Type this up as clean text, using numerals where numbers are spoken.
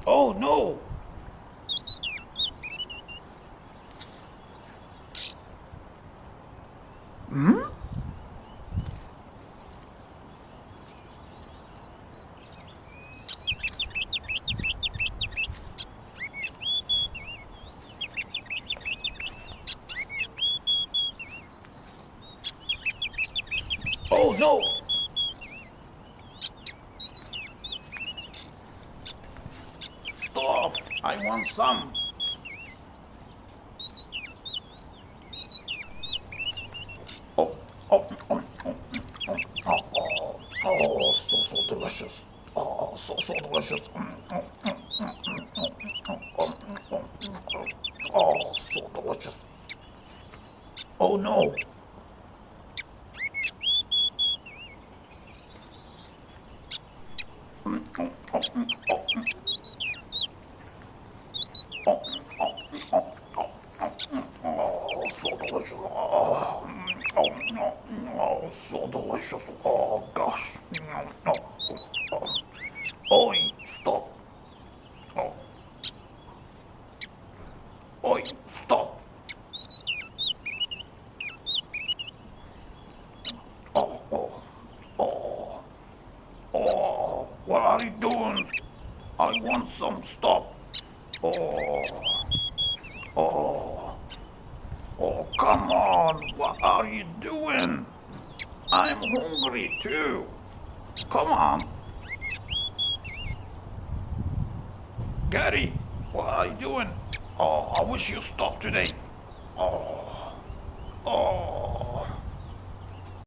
Oh no! Oh no! Stop! I want some! Oh, oh, oh, oh, oh, oh, oh, oh, so delicious. Oh, so delicious. Oh, so delicious. Oh no! Oh, so delicious. Oh, so delicious. Oh, gosh. Oi, stop. Oh, oi, stop. Oh, oh, oh, oh, what are you doing? I want some stop. Oh, oh, oh, come on. What are you doing? I'm hungry too. Come on. Gary, what are you doing? Oh, I wish you stopped today. Oh,